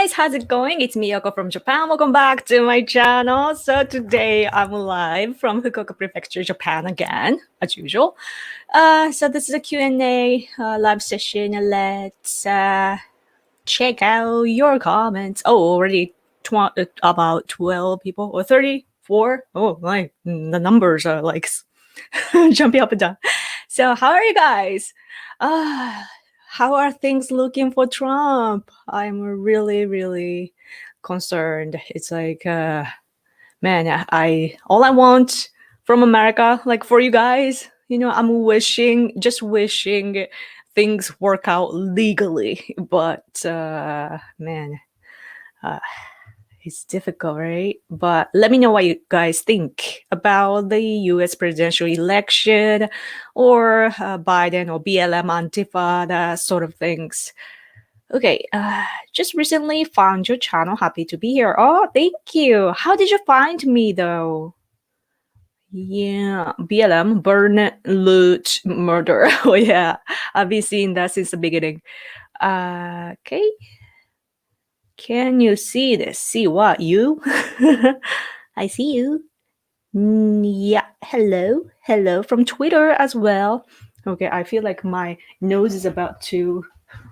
guys, how's it going? It's me, Yoko from Japan. Welcome back to my channel. So today I'm live from Fukuoka Prefecture, Japan again, as usual. So this is a Q&A live session. Let's check out your comments. Oh, already about 12 people or 34. Oh, my, the numbers are like jumping up and down. So how are you guys? How are things looking for Trump? I'm really, really concerned. It's like, man, all I want from America, like for you guys, I'm just wishing things work out legally. But man, it's difficult, right? But let me know what you guys think about the US presidential election or Biden or BLM Antifa, that sort of things. Okay, just recently found your channel. Happy to be here. Oh, thank you. How did you find me though? Yeah, BLM, burn, loot, murder. Oh yeah, I've been seeing that since the beginning. Okay. Can you see this? See what? You? I see you. Yeah. Hello from Twitter as well. Okay, I feel like my nose is about to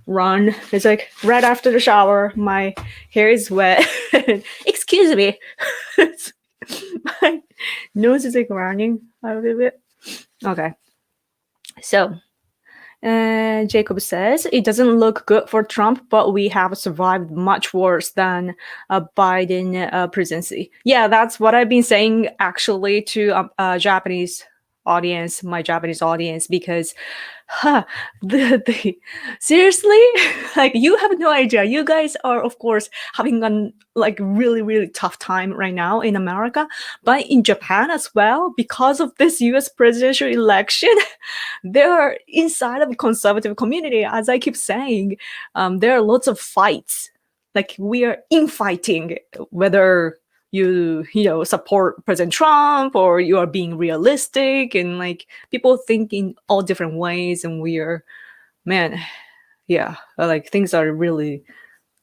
run. It's like right after the shower. My hair is wet. Excuse me. My nose is like running a little bit. Okay. So Jacob says, it doesn't look good for Trump, but we have survived much worse than a Biden presidency. Yeah, that's what I've been saying actually to Japanese audience, my Japanese audience, because seriously, like you have no idea. You guys are, of course, having a really, really tough time right now in America, but in Japan as well, because of this US presidential election, there are inside of the conservative community, as I keep saying, there are lots of fights. Like we are infighting, whether you support President Trump or you are being realistic, and like people think in all different ways, and we are, man, yeah, like things are really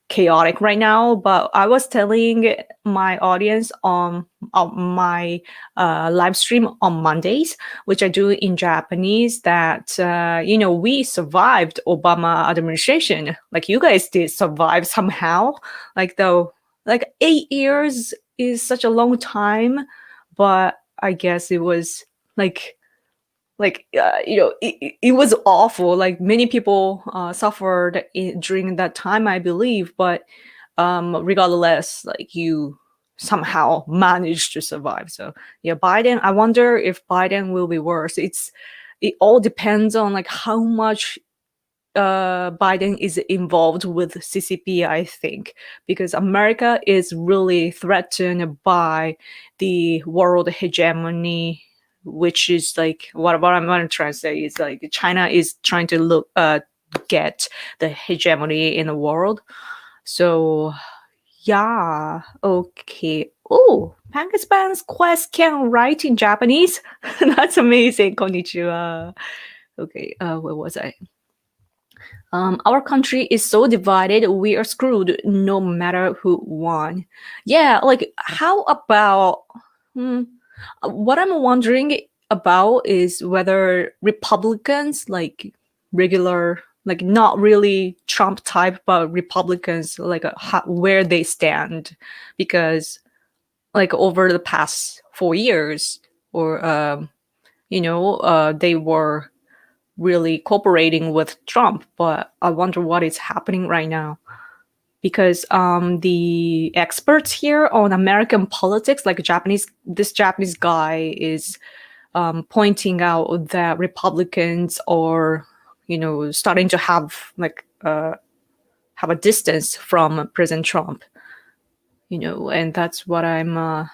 chaotic right now. But I was telling my audience on my live stream on Mondays, which I do in Japanese, that we survived Obama administration. Like you guys did survive somehow. Like 8 years is such a long time, but I guess it was it was awful. Like many people suffered during that time, I believe. But regardless, like you somehow managed to survive. So yeah, Biden. I wonder if Biden will be worse. It all depends on like how much Biden is involved with CCP, I think, because America is really threatened by the world hegemony, which is like what I'm trying to say is like China is trying to get the hegemony in the world. So yeah, okay. Oh, Pangaspan's Quest can write in Japanese. That's amazing. Konnichiwa. Okay, where was I? Our country is so divided, we are screwed no matter who won. Yeah, like how about what I'm wondering about is whether Republicans, like regular, like not really Trump type, but Republicans, like where they stand, because like over the past 4 years, or they were really cooperating with Trump. But I wonder what is happening right now, because the experts here on American politics, like this Japanese guy is pointing out that Republicans are, starting to have a distance from President Trump, and that's what I'm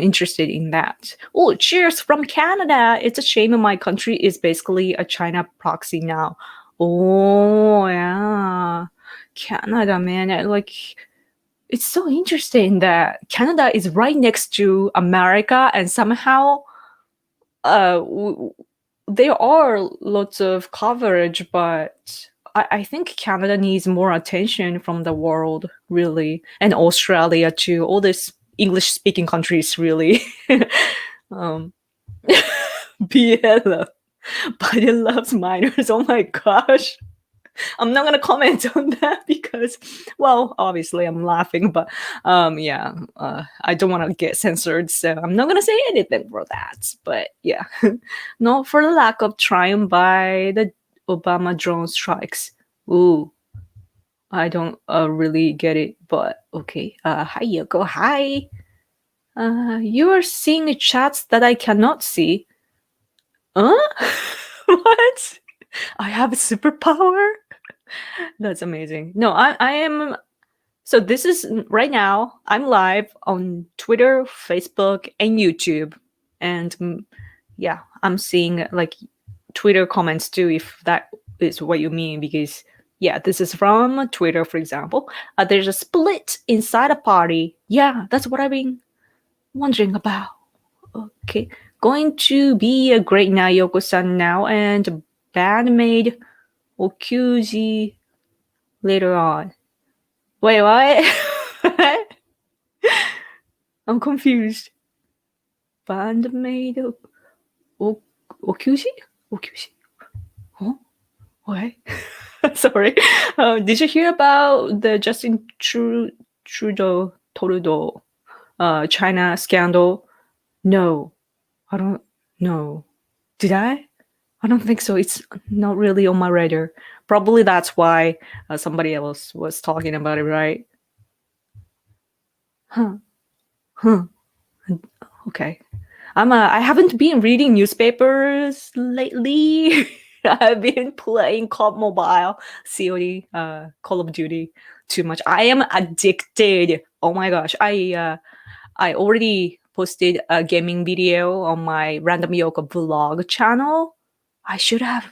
interested in that. Oh, cheers from Canada. It's a shame my country is basically a China proxy now. Oh, yeah. Canada, man. Like, it's so interesting that Canada is right next to America, and somehow there are lots of coverage, but I think Canada needs more attention from the world, really, and Australia too. All these English-speaking countries, really. um, BL, Biden loves minors. Oh my gosh. I'm not gonna comment on that because, well, obviously I'm laughing, but yeah, I don't want to get censored, so I'm not gonna say anything for that. But yeah, not for the lack of trying by the Obama drone strikes. Ooh, I don't really get it, but okay. Hi Yoko, hi. You are seeing chats that I cannot see. Huh? What? I have a superpower? That's amazing. No, I am. So this is right now. I'm live on Twitter, Facebook, and YouTube, and yeah, I'm seeing like Twitter comments too, if that is what you mean. Because yeah, this is from Twitter, for example. There's a split inside a party. Yeah, that's what I've been wondering about. Okay, going to be a great Nayoko-san now, and bandmate Okuji later on. Wait, what? I'm confused. Bandmate Okuji? Okuji? Huh? What? Sorry. Did you hear about the Justin Trudeau China scandal? No, I don't know. Did I? I don't think so. It's not really on my radar. Probably that's why somebody else was talking about it, right? Huh. Okay. I haven't been reading newspapers lately. I've been playing COD Mobile, COD, Call of Duty too much. I am addicted. Oh my gosh. I already posted a gaming video on my Random Yoko vlog channel. I should have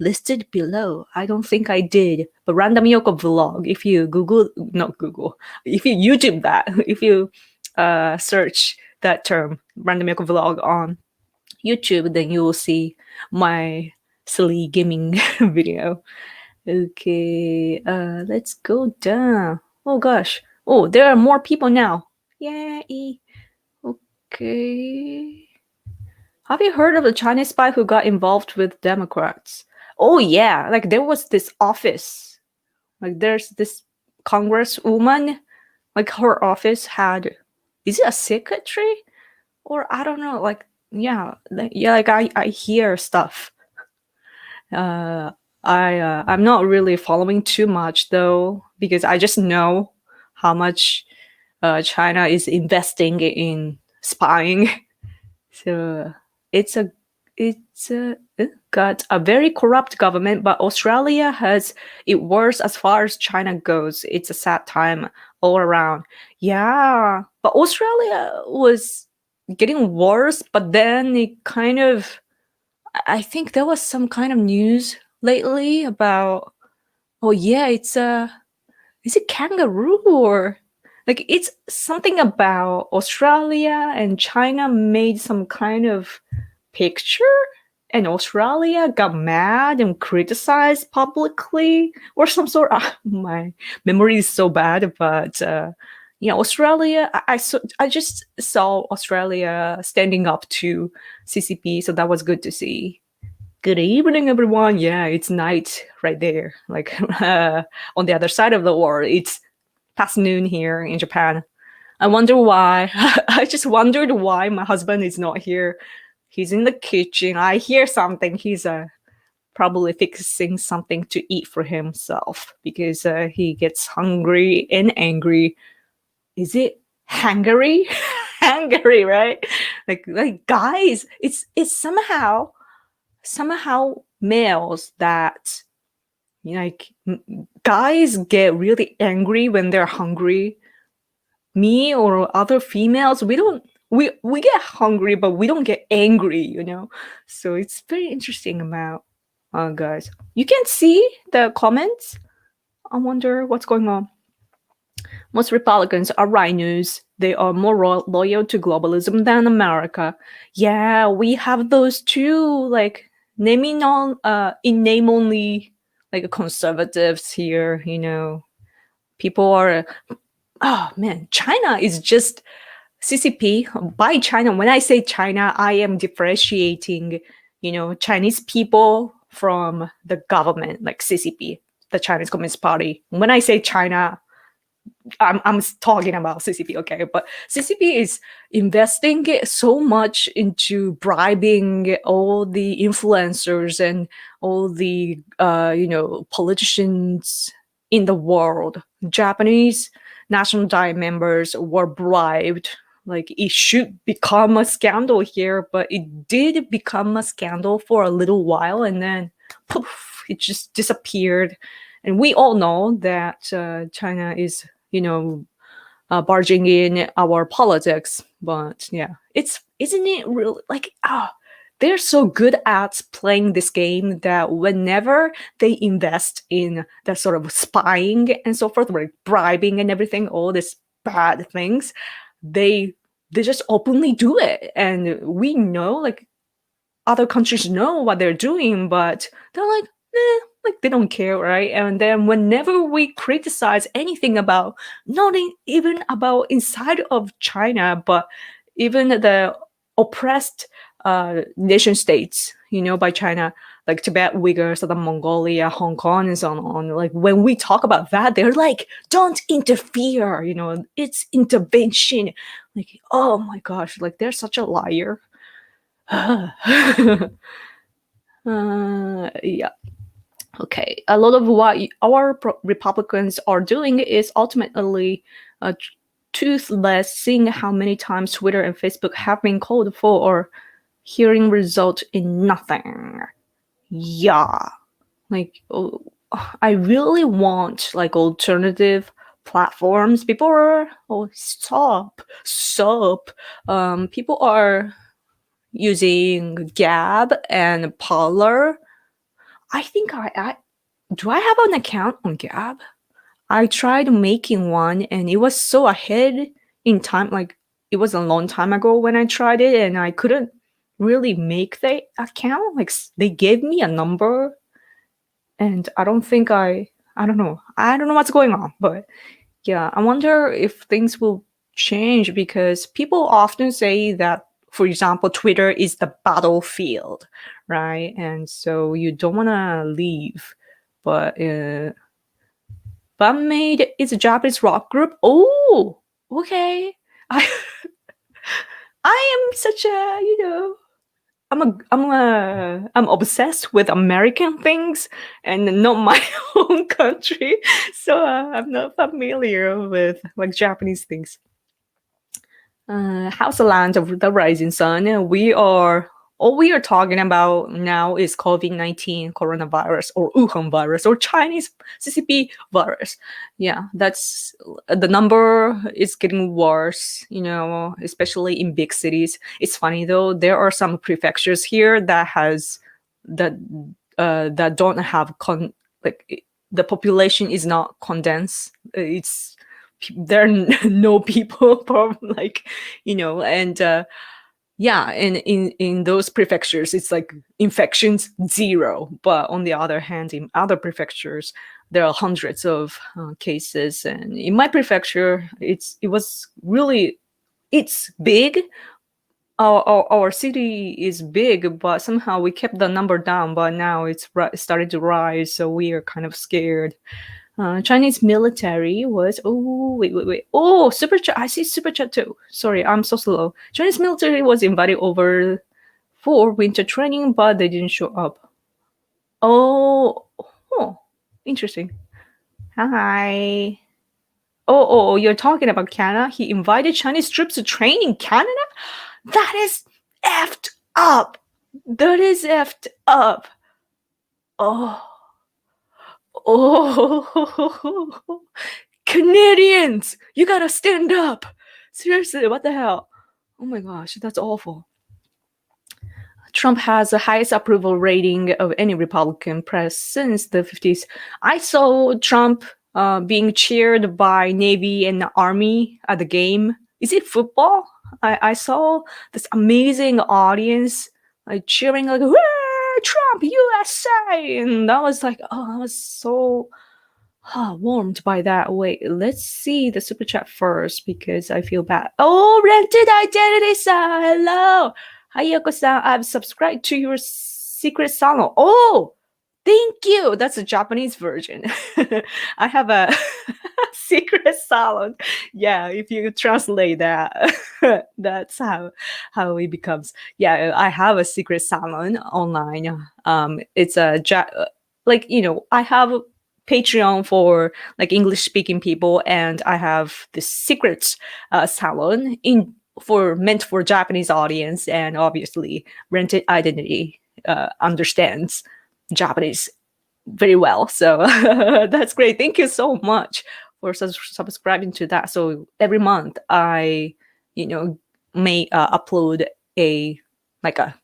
listed below. I don't think I did. But Random Yoko vlog, if you if you YouTube that, if you search that term, Random Yoko vlog on YouTube, then you will see my silly gaming video. Okay, let's go down. Oh gosh. Oh, there are more people now. Yay. Okay. Have you heard of the Chinese spy who got involved with Democrats? Oh yeah, like there was this office. Like there's this congresswoman, like her office had, is it a secretary? Or I don't know, like like I hear stuff. I'm not really following too much though, because I just know how much China is investing in spying. So it's got a very corrupt government, but Australia has it worse as far as China goes. It's a sad time all around. Yeah, but Australia was getting worse, but then it kind of, I think there was some kind of news lately about, oh yeah, is it kangaroo or like it's something about Australia and China made some kind of picture and Australia got mad and criticized publicly or some sort of, my memory is so bad, but Australia, I just saw Australia standing up to CCP, so that was good to see. Good evening, everyone. Yeah, it's night right there. Like on the other side of the world, it's past noon here in Japan. I wonder why. I just wondered why my husband is not here. He's in the kitchen. I hear something. He's probably fixing something to eat for himself because he gets hungry and angry. Is it hangry? Hangry, right? Like guys, it's somehow males that like guys get really angry when they're hungry. Me or other females, we get hungry, but we don't get angry, So it's very interesting about guys. You can see the comments. I wonder what's going on. Most Republicans are rhinos. They are more loyal to globalism than America. Yeah, we have those too. Like naming on in name only, like conservatives here, people are, oh man, China is just CCP. By China, when I say China, I am differentiating, Chinese people from the government, like CCP, the Chinese Communist Party. When I say China, I'm talking about CCP, okay? But CCP is investing so much into bribing all the influencers and all the, politicians in the world. Japanese National Diet members were bribed. Like, it should become a scandal here, but it did become a scandal for a little while, and then poof, it just disappeared. And we all know that China is, barging in our politics. But yeah, isn't it really like, they're so good at playing this game that whenever they invest in that sort of spying and so forth, like bribing and everything, all these bad things, they just openly do it. And we know, like, other countries know what they're doing, but they're like, like they don't care, right? And then whenever we criticize anything about, not even about inside of China, but even the oppressed nation states, by China, like Tibet, Uyghurs, Southern Mongolia, Hong Kong, and so on. Like, when we talk about that, they're like, don't interfere, it's intervention. Like, oh my gosh, like they're such a liar. Yeah. Okay, a lot of what our Republicans are doing is ultimately toothless, seeing how many times Twitter and Facebook have been called for or hearing result in nothing. Yeah, like, I really want like alternative platforms. People are, stop. People are using Gab and Parler. I think do I have an account on Gab? I tried making one and it was so ahead in time. Like, it was a long time ago when I tried it and I couldn't really make the account. Like, they gave me a number and I don't know what's going on. But yeah, I wonder if things will change, because people often say that, for example, Twitter is the battlefield, right? And so you don't want to leave. But Bandmate is a Japanese rock group. Oh, okay. I am such a, I'm obsessed with American things and not my own country. So I'm not familiar with like Japanese things. How's the land of the rising sun? All we are talking about now is COVID-19, coronavirus, or Wuhan virus, or Chinese CCP virus. Yeah, that's the number is getting worse, especially in big cities. It's funny though, there are some prefectures here that don't have the population is not condensed. There are no people from and yeah, and in those prefectures it's like infections 0, but on the other hand, in other prefectures there are hundreds of cases. And in my prefecture, it's big. Our city is big, but somehow we kept the number down, but now it's started to rise, so we are kind of scared. Chinese military was, wait. Oh, super chat. I see super chat too. Sorry, I'm so slow. Chinese military was invited over for winter training, but they didn't show up. Oh, interesting. Hi. Oh, you're talking about Canada? He invited Chinese troops to train in Canada? That is effed up. That is effed up. Oh, Canadians, you gotta stand up. Seriously, what the hell? Oh my gosh, that's awful. Trump has the highest approval rating of any Republican press since the 50s. I saw Trump being cheered by Navy and Army at the game. Is it football? I saw this amazing audience like cheering like, "Wah, Trump, USA. And that was like, I was so warmed by that. Wait, let's see the super chat first because I feel bad. Oh, rented identity-san, hello. Hi, Yoko-san, I've subscribed to your secret salon. Oh, thank you. That's a Japanese version. I have a secret salon. Yeah, if you translate that, that's how it becomes. Yeah, I have a secret salon online. It's a I have Patreon for like English speaking people, and I have the secret salon meant for Japanese audience, and obviously Rented Identity understands Japanese very well. So that's great. Thank you so much for subscribing to that. So every month I, may upload a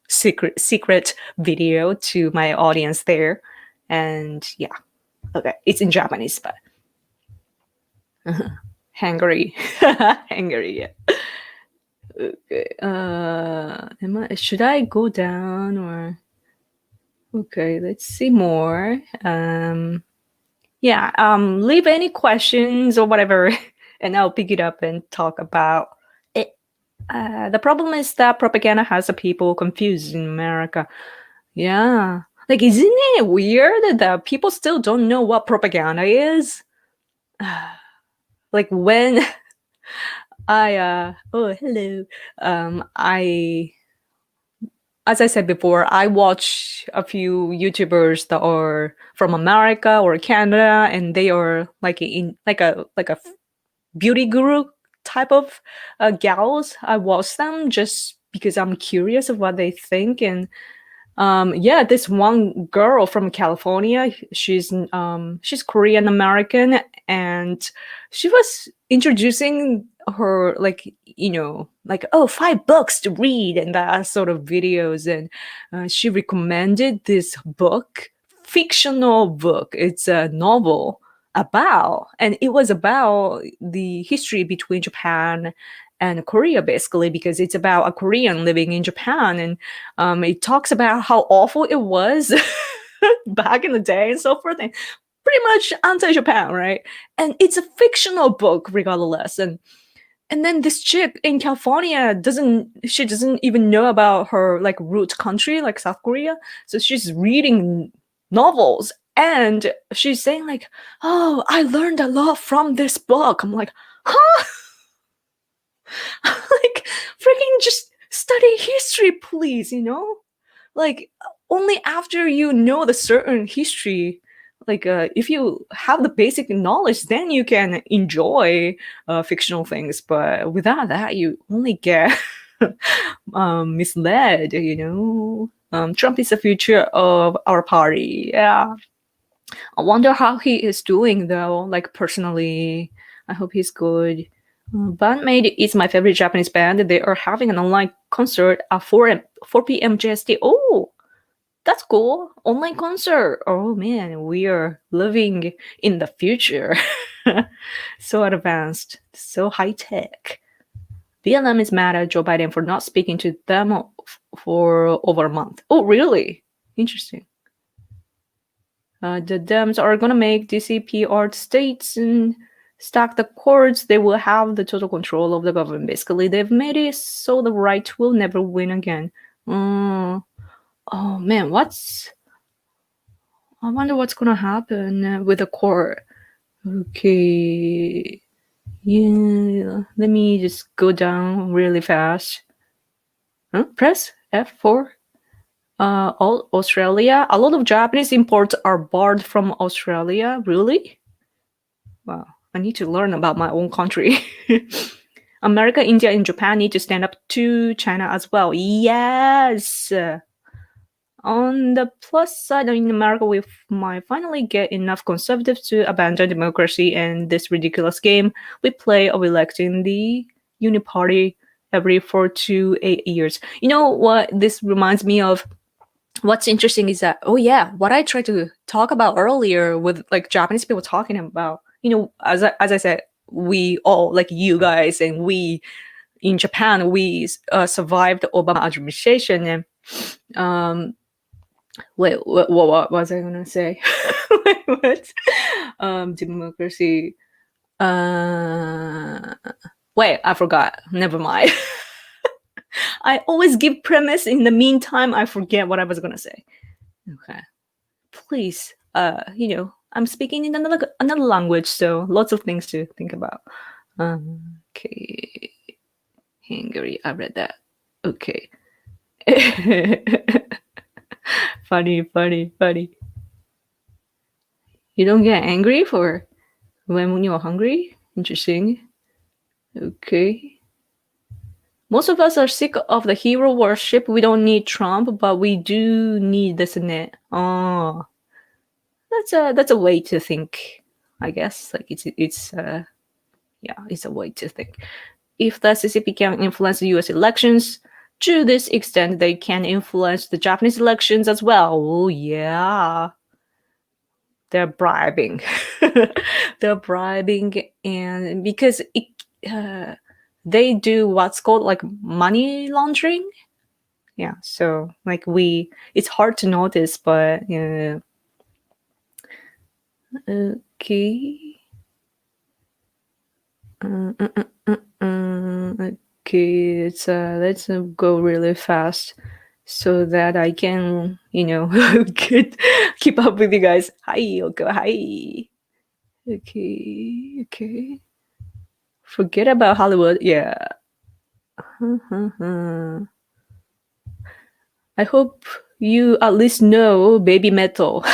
secret video to my audience there, and yeah. Okay, it's in Japanese, but hungry, hungry. Yeah. Okay. Should I go down or? Okay, let's see more. Leave any questions or whatever, and I'll pick it up and talk about it. The problem is that propaganda has the people confused in America. Yeah. Like, isn't it weird that people still don't know what propaganda is? Like when hello. As I said before, I watch a few YouTubers that are from America or Canada, and they are like in like a beauty guru type of gals. I watch them just because I'm curious of what they think. And this one girl from California, she's Korean American, and she was introducing her 5 books to read and that sort of videos, and she recommended this fictional book. It's a novel and it was about the history between Japan and Korea, basically, because it's about a Korean living in Japan, and it talks about how awful it was back in the day and so forth, and pretty much anti-Japan, right? And it's a fictional book regardless, and then this chick in California doesn't even know about her like root country, like South Korea, so she's reading novels and she's saying like, oh, I learned a lot from this book. I'm like, huh? Like, freaking just study history, please, like only after you know the certain history, like if you have the basic knowledge, then you can enjoy fictional things, but without that you only get misled. Trump is the future of our party. Yeah, I wonder how he is doing though, like personally. I hope he's good. Bandmate is my favorite Japanese band. They are having an online concert at 4 p.m. GST. Oh, that's cool. Online concert. Oh man, we are living in the future. So advanced, so high tech. BLM is mad at Joe Biden for not speaking to them for over a month. Oh, really? Interesting. The Dems are gonna make DCP art states and stack the courts. They will have the total control of the government. Basically, they've made it so the right will never win again. Oh man, I wonder what's gonna happen with the court. Okay, yeah, let me just go down really fast. Press F4. Australia. A lot of Japanese imports are barred from Australia. Really? Wow. I need to learn about my own country. America, India, and Japan need to stand up to China as well. Yes. On the plus side, in America, we might finally get enough conservatives to abandon democracy and this ridiculous game we play of electing the uniparty every 4 to 8 years. You know what this reminds me of? What's interesting is that, what I tried to talk about earlier with like Japanese people talking about, as I said, we all, like you guys and we in Japan, we survived the Obama administration, and Wait, what was I gonna say? Wait, what? Democracy. Wait, I forgot. Never mind. I always give premise. In the meantime, I forget what I was gonna say. Okay. Please, I'm speaking in another language, so lots of things to think about. Okay. Hungary, I read that. Okay. Funny. You don't get angry for when you're hungry? Interesting. Okay. Most of us are sick of the hero worship. We don't need Trump, but we do need this and that. Oh, that's a way to think, I guess. Like it's a way to think. If the CCP can influence the U.S. elections, to this extent, they can influence the Japanese elections as well. Oh yeah, they're bribing. They're bribing, and because they do what's called like money laundering. Yeah, so like it's hard to notice, but okay. Okay, let's go really fast so that I can, keep up with you guys. Hi, Yoko. Hi. Okay. Forget about Hollywood. Yeah. I hope you at least know baby metal.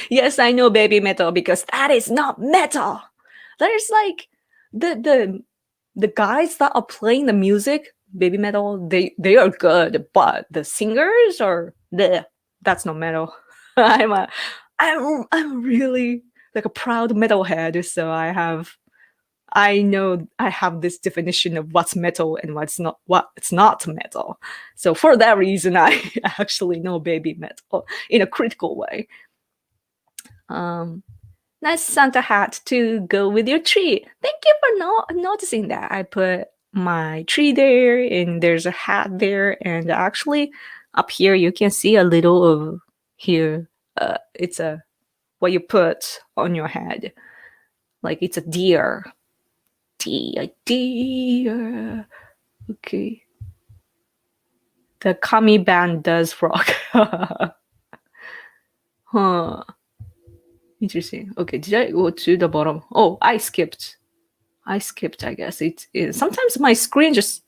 Yes, I know baby metal because that is not metal. There's like the guys that are playing the music, baby metal, they are good, but the singers are that's not metal. I'm really like a proud metalhead, so I know I have this definition of what's metal and what's not metal. So for that reason, I actually know baby metal in a critical way. Nice Santa hat to go with your tree. Thank you for noticing that. I put my tree there, and there's a hat there, and actually up here you can see a little of here. It's a what you put on your head, like it's a deer. Deer. Okay. The Kami band does rock. Huh. Interesting. Okay, did I go to the bottom? Oh, I skipped, I guess. Sometimes my screen just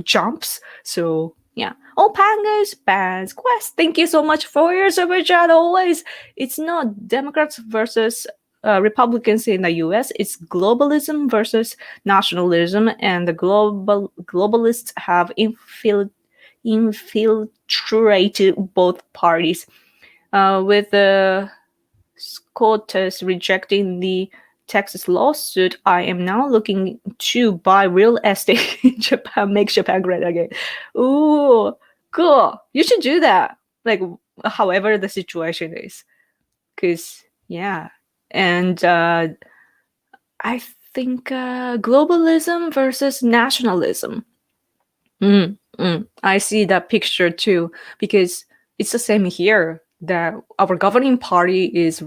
jumps. So yeah. Oh, Pangas, Bands, Quest. Thank you so much for your super chat always. It's not Democrats versus Republicans in the US. It's globalism versus nationalism, and the globalists have infiltrated both parties. With the SCOTUS rejecting the Texas lawsuit, I am now looking to buy real estate in Japan, make Japan great again. Ooh, cool. You should do that. Like, however the situation is. Because, yeah. And I think globalism versus nationalism. I see that picture too, because it's the same here, that our governing party is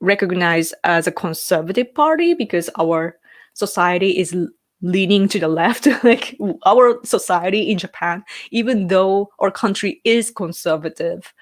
recognized as a conservative party because our society is leaning to the left. Like our society in Japan, even though our country is conservative,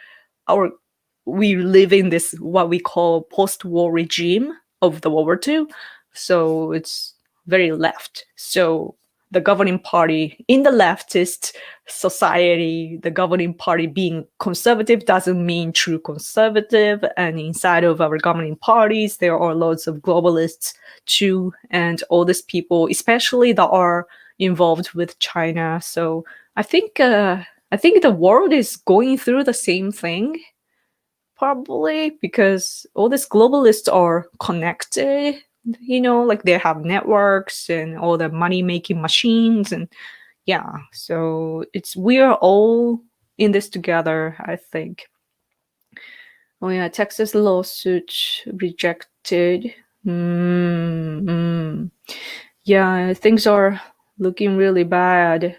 we live in this what we call post-war regime of the World War II. So it's very left. So the governing party in the leftist society, the governing party being conservative doesn't mean true conservative. And inside of our governing parties, there are lots of globalists too, and all these people, especially that are involved with China. So I think the world is going through the same thing, probably because all these globalists are connected, like they have networks and all the money making machines, and yeah, so we are all in this together, I think. Oh yeah, Texas lawsuit rejected. Yeah, things are looking really bad.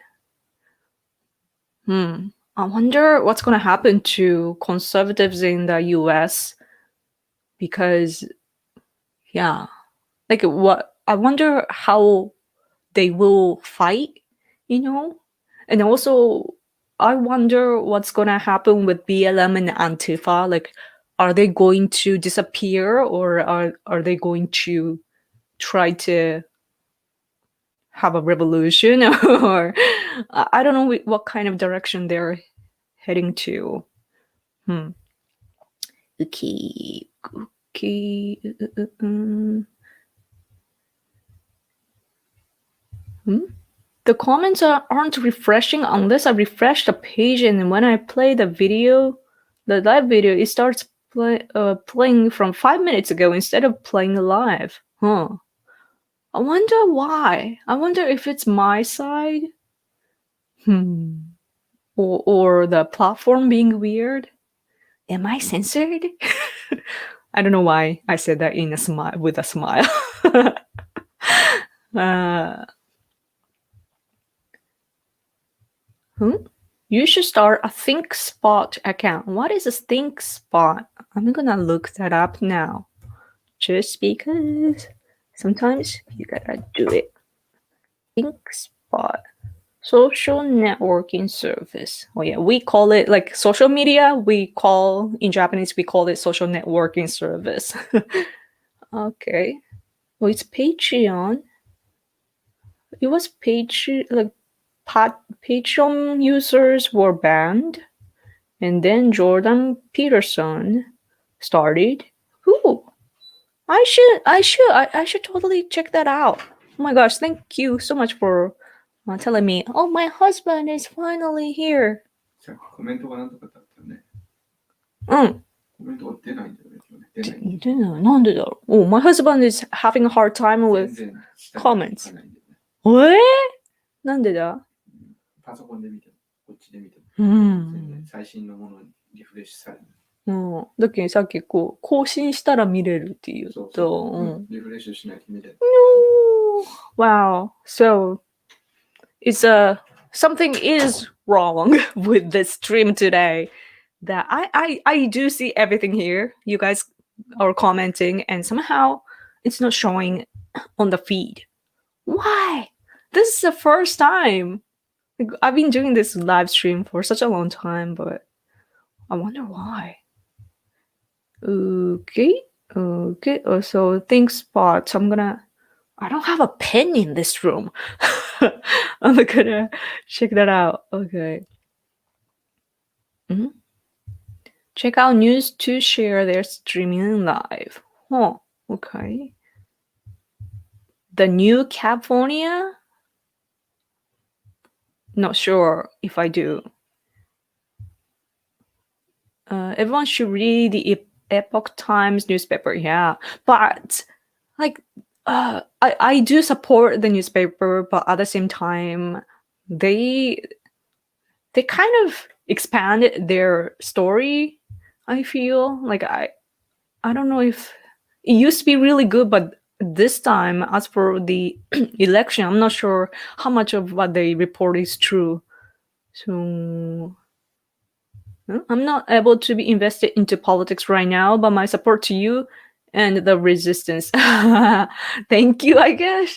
I wonder what's going to happen to conservatives in the US because, yeah, like what I wonder how they will fight, and also I wonder what's going to happen with BLM and Antifa. Like, are they going to disappear or are they going to try to have a revolution or I don't know what kind of direction they're heading to. Okay. The comments aren't refreshing unless I refresh the page, and when I play the video, the live video, it starts playing from 5 minutes ago instead of playing live. I wonder why. I wonder if it's my side. Or the platform being weird. Am I censored? I don't know why I said that with a smile. You should start a ThinkSpot account. What is a ThinkSpot? I'm gonna look that up now. Just because sometimes you gotta do it. ThinkSpot. Social networking service. Oh yeah, we call it like social media. In Japanese, we call it social networking service. Okay. Well, it's Patreon. It was Patreon users were banned, and then Jordan Peterson started. Ooh, I should totally check that out. Oh my gosh, thank you so much for telling me. Oh, my husband is finally here. コメントがなんとかだったよね。コメントが出ないんだよね。出ない。なんでだろう。Oh, my husband is having a hard time with comments. なんでだ？パソコンで見ても、こっちで見ても。最新のものにリフレッシュされる。だけどさっき更新したら見れるっていうと。リフレッシュしないと見れる。Wow. So, something is wrong with this stream today. That I do see everything here. You guys are commenting, and somehow it's not showing on the feed. Why? This is the first time. Like, I've been doing this live stream for such a long time, but I wonder why. Okay. So ThinkSpot. I don't have a pen in this room. I'm gonna check that out. Okay. Check out news to share their streaming live. Okay. The new California? Not sure if I do. Everyone should read the Epoch Times newspaper. Yeah, but like, I do support the newspaper, but at the same time, they kind of expanded their story. I feel like I don't know if it used to be really good, but this time, as for the election, I'm not sure how much of what they report is true. So I'm not able to be invested into politics right now, but my support to you and the resistance. Thank you, I guess.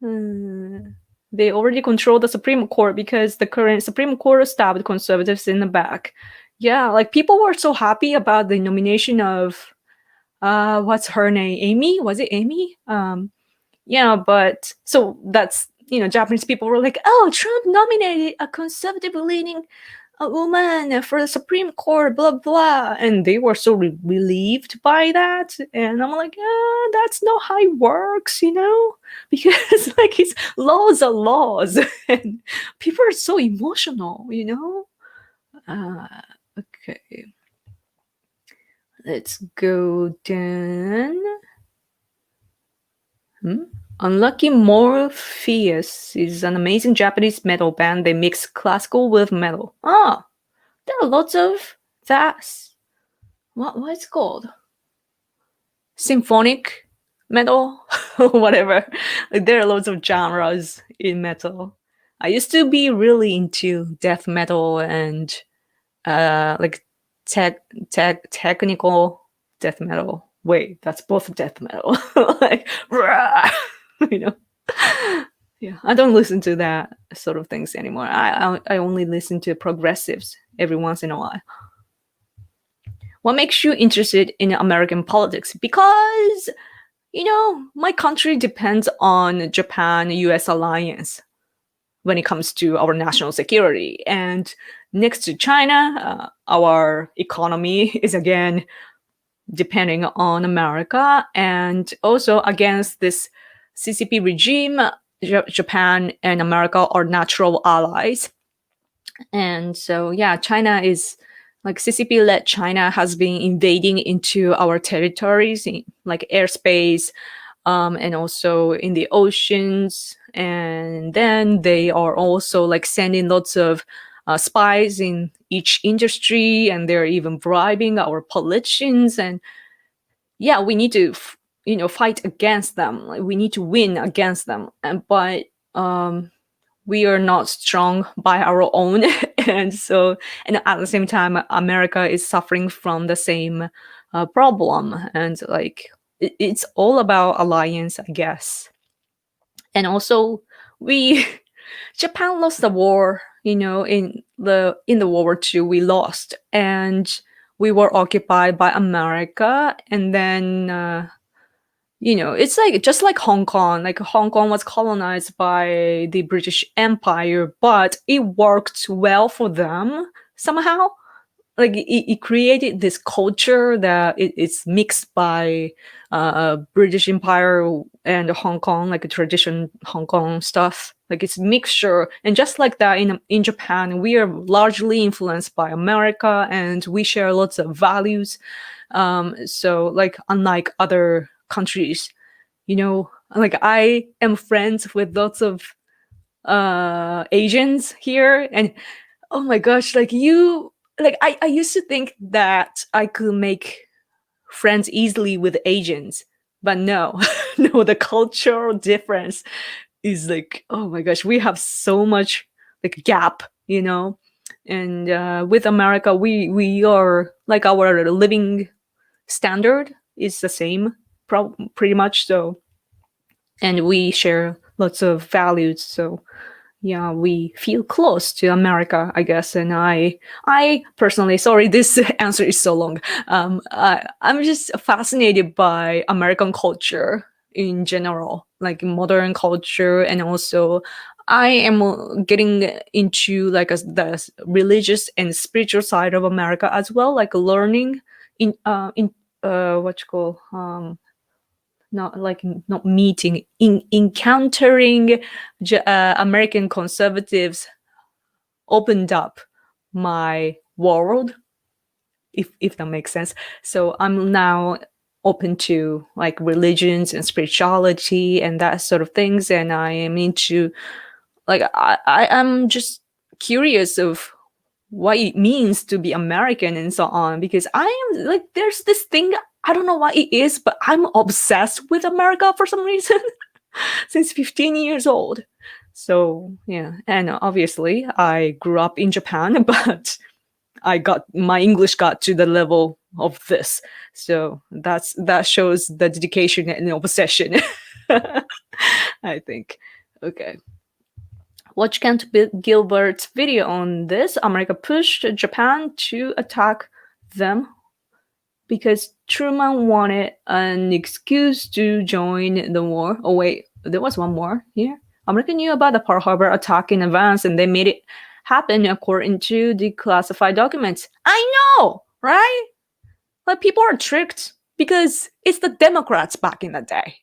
They already control the Supreme Court because the current Supreme Court stabbed conservatives in the back. Yeah, like people were so happy about the nomination of what's her name? Amy? Was it Amy? Yeah, but so that's, Japanese people were like, oh, Trump nominated a conservative leaning woman for the Supreme Court, blah, blah. And they were so relieved by that. And I'm like, that's not how it works, because like it's laws are laws. And people are so emotional, Okay. Let's go down. Unlucky Morpheus is an amazing Japanese metal band. They mix classical with metal. There are lots of that. What's it called? Symphonic metal? Whatever. Like, there are lots of genres in metal. I used to be really into death metal and like technical death metal. Wait, that's both death metal. Like, you know. Yeah, I don't listen to that sort of things anymore. I only listen to progressives every once in a while. What makes you interested in American politics? Because, my country depends on Japan-US alliance when it comes to our national security. And next to China, our economy is again depending on America. And also against this CCP regime, Japan and America are natural allies. And so, yeah, China is like CCP-led China has been invading into our territories, like airspace, and also in the oceans. And then they are also like sending lots of spies in each industry, and they're even bribing our politicians. And yeah, we need to, fight against them. Like, we need to win against them. But we are not strong by our own. And at the same time, America is suffering from the same problem. And like, it's all about alliance, I guess. And also, Japan lost the war, in the World War II, we lost. And we were occupied by America. And then, it's like just like Hong Kong. Like Hong Kong was colonized by the British Empire, but it worked well for them somehow. Like it created this culture that it's mixed by British Empire and Hong Kong, like a tradition Hong Kong stuff. Like it's mixture, and just like that in Japan, we are largely influenced by America, and we share lots of values. So like unlike other countries, like I am friends with lots of Asians here, and oh my gosh, like I used to think that I could make friends easily with Asians, but no. No, the cultural difference is like, oh my gosh, we have so much like gap, and with America, we are like our living standard is the same, pretty much. So, and we share lots of values. So yeah, we feel close to America, I guess. And I personally, sorry, this answer is so long. I'm just fascinated by American culture in general, like modern culture, and also I am getting into like the religious and spiritual side of America as well, like learning in what you call not meeting, encountering American conservatives opened up my world, if that makes sense. So I'm now open to like religions and spirituality and that sort of things, and I am into like I'm just curious of what it means to be American and so on, because I am like, there's this thing, I don't know what it is, but I'm obsessed with America for some reason since 15 years old. So yeah, and obviously I grew up in Japan, but my English got to the level of this. So that shows the dedication and obsession. I think. Okay. Watch Kent Gilbert's video on this. America pushed Japan to attack them because Truman wanted an excuse to join the war. Oh wait, there was one more here. America knew about the Pearl Harbor attack in advance, and they made it happen according to the classified documents. I know, right? But people are tricked because it's the Democrats back in the day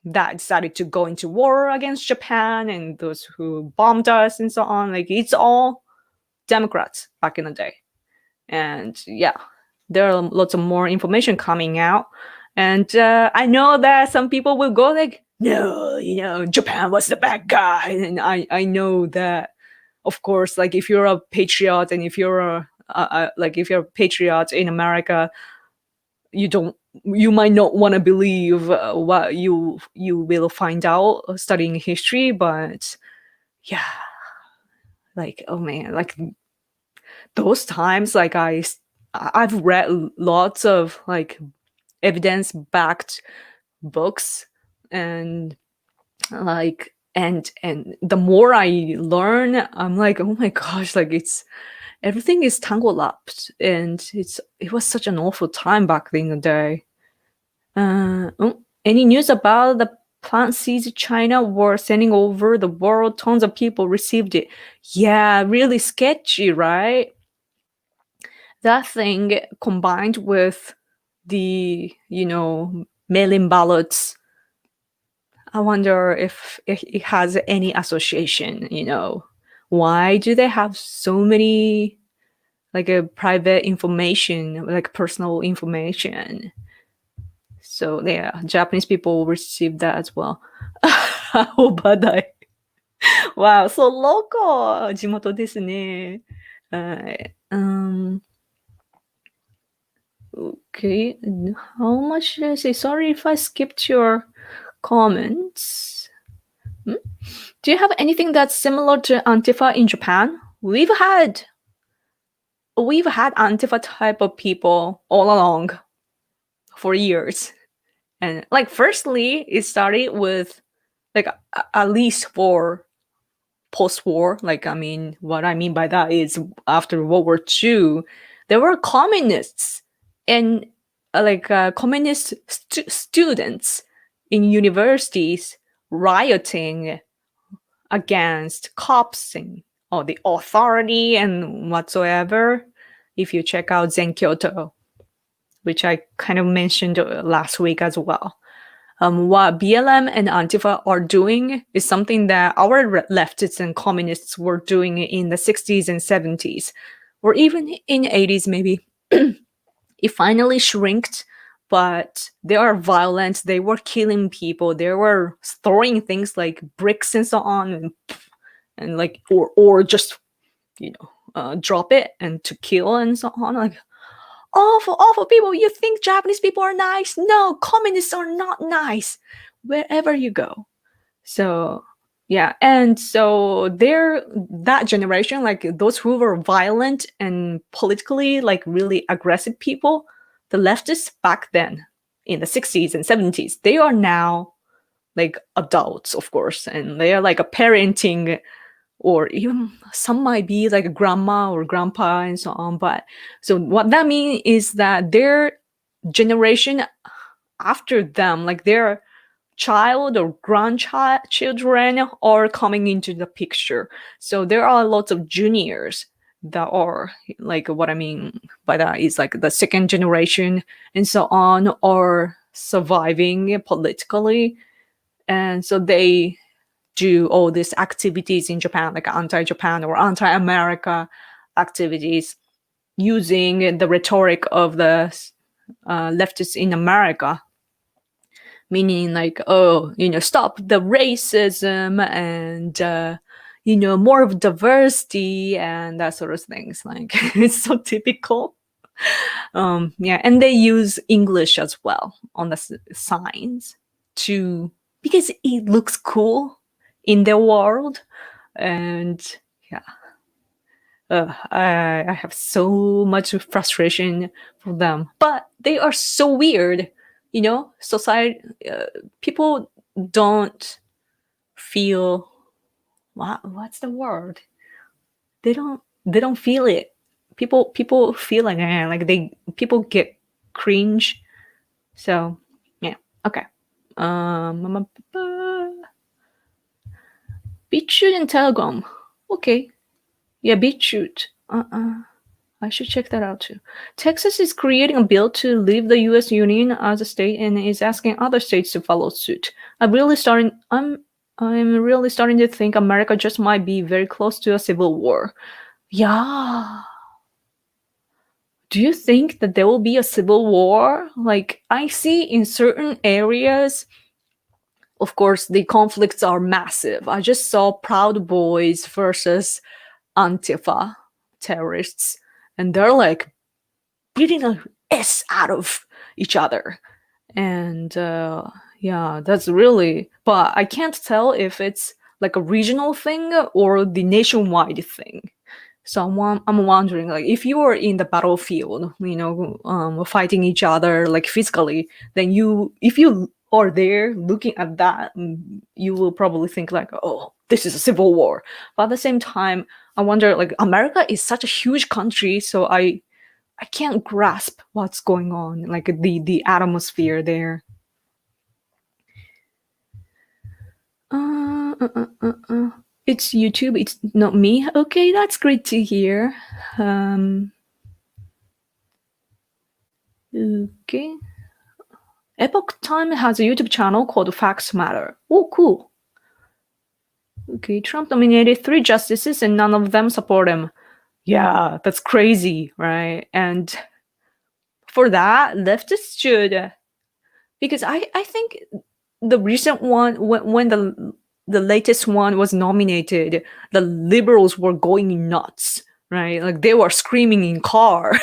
that decided to go into war against Japan, and those who bombed us and so on. Like, it's all Democrats back in the day. And yeah, there are lots of more information coming out. And I know that some people will go like, no, Japan was the bad guy. And I know that, of course, like if you're a patriot and if you're if you're a patriot in America, you might not want to believe what you will find out studying history, but yeah, like, oh man, like those times, like I've read lots of like evidence-backed books, and like and the more I learn, I'm like, oh my gosh, like everything is tangled up, and it was such an awful time back in the day. Any news about the plant seeds China were sending over the world? Tons of people received it. Yeah, really sketchy, right? That thing combined with the, mail-in ballots, I wonder if it has any association, Why do they have so many like a private information, like personal information? So yeah, Japanese people receive that as well. おばだい。Wow, so local! 地元ですね。はい。Okay, how much did I say? Sorry if I skipped your comments. Do you have anything that's similar to Antifa in Japan? We've had Antifa type of people all along for years. And like, firstly, it started with like at least for post-war. Like, I mean, what I mean by that is after World War II, there were communists and communist students in universities rioting against cops and the authority and whatsoever. If you check out Zen Kyoto, which I kind of mentioned last week as well. What BLM and Antifa are doing is something that our leftists and communists were doing in the 60s and 70s, or even in 80s maybe. It finally shrinked, but they are violent. They were killing people. They were throwing things like bricks and so on, and like or just drop it and to kill and so on. Like, awful people. You think Japanese people are nice? No, communists are not nice wherever you go. So yeah, and so that generation, like those who were violent and politically like really aggressive people, the leftists back then in the 60s and 70s, they are now like adults, of course, and they are like a parenting, or even some might be like a grandma or grandpa and so on. But so what that means is that their generation after them, like their child or grandchildren are coming into the picture. So there are lots of juniors that are like, what I mean by that is like the second generation and so on, are surviving politically. And so they do all these activities in Japan, like anti-Japan or anti-America activities, using the rhetoric of the leftists in America, meaning like, stop the racism and more of diversity and that sort of things. Like, it's so typical. Yeah, and they use English as well on the signs because it looks cool in their world. And yeah, I have so much frustration for them, but they are so weird. Society, people don't feel, what's the word? They don't feel it. People feel like people get cringe. So yeah, okay. BitChute and Telegram. Okay. Yeah, BitChute. I should check that out too. Texas is creating a bill to leave the U.S. Union as a state and is asking other states to follow suit. I'm really starting to think America just might be very close to a civil war. Yeah. Do you think that there will be a civil war? Like, I see in certain areas, of course, the conflicts are massive. I just saw Proud Boys versus Antifa terrorists, and they're like beating the S out of each other. And yeah, that's really, but I can't tell if it's like a regional thing or the nationwide thing. So I'm wondering, like, if you are in the battlefield, fighting each other like physically, then if you are there looking at that, you will probably think like, oh, this is a civil war. But at the same time, I wonder, like, America is such a huge country, so I can't grasp what's going on, like the atmosphere there. It's YouTube, it's not me. Okay, that's great to hear. Okay. Epoch Time has a YouTube channel called Facts Matter. Oh, cool. Okay, Trump nominated 3 justices and none of them support him. Yeah, that's crazy, right? And for that, leftists should, because I think the recent one, when the latest one was nominated, the liberals were going nuts, right? Like they were screaming in car.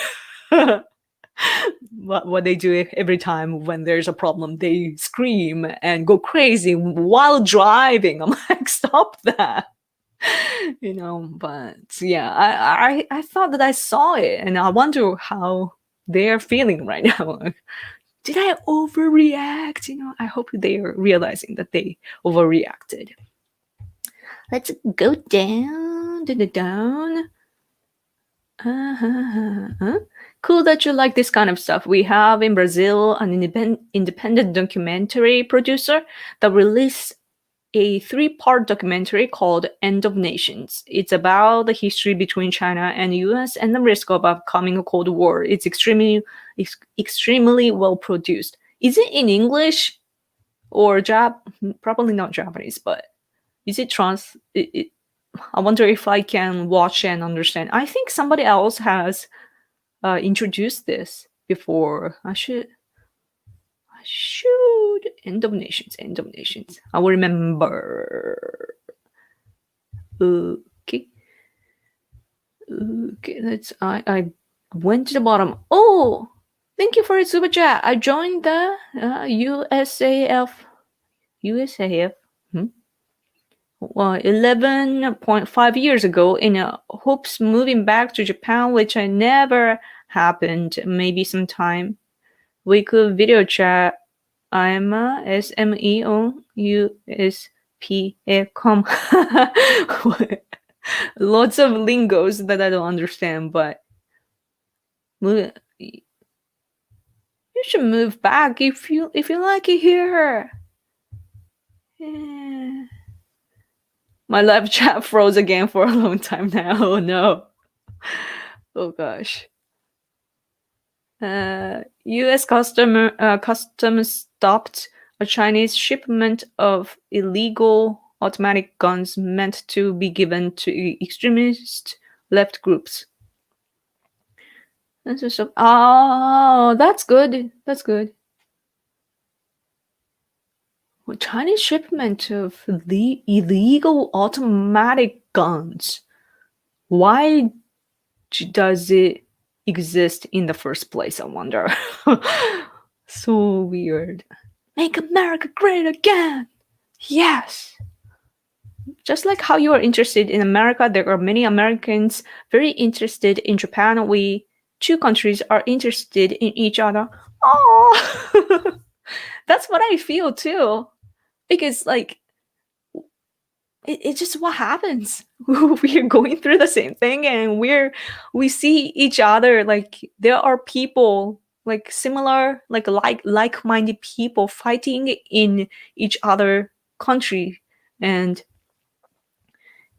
What they do every time when there's a problem, they scream and go crazy while driving. I'm like, stop that. But yeah, I thought that I saw it, and I wonder how they're feeling right now. Did I overreact? I hope they're realizing that they overreacted. Let's go down. Cool that you like this kind of stuff. We have in Brazil an independent documentary producer that released a 3-part documentary called End of Nations. It's about the history between China and the US and the risk of upcoming a Cold War. It's extremely well produced. Is it in English or probably not Japanese, but is it I wonder if I can watch and understand. I think somebody else has introduced this before. I should. End of Nations. I will remember. Okay. I went to the bottom. Oh, thank you for your super chat. I joined the USAF. 11.5 years ago in hopes moving back to Japan, which I never happened. Maybe sometime we could video chat. I'm SMEOUSPA.com. Lots of lingos that I don't understand, but you should move back if you like it here. Yeah. My live chat froze again for a long time now. Oh no. Oh gosh. U.S. customs stopped a Chinese shipment of illegal automatic guns meant to be given to extremist left groups. Oh, that's good. That's good. Well, Chinese shipment of illegal automatic guns. Why does it exist in the first place, I wonder? So weird. Make America great again. Yes. Just like how you are interested in America, there are many Americans very interested in Japan. We 2 countries are interested in each other. Oh, that's what I feel too. Because like it's just what happens. We're going through the same thing, and we see each other. Like there are people like similar, like-minded people fighting in each other country, and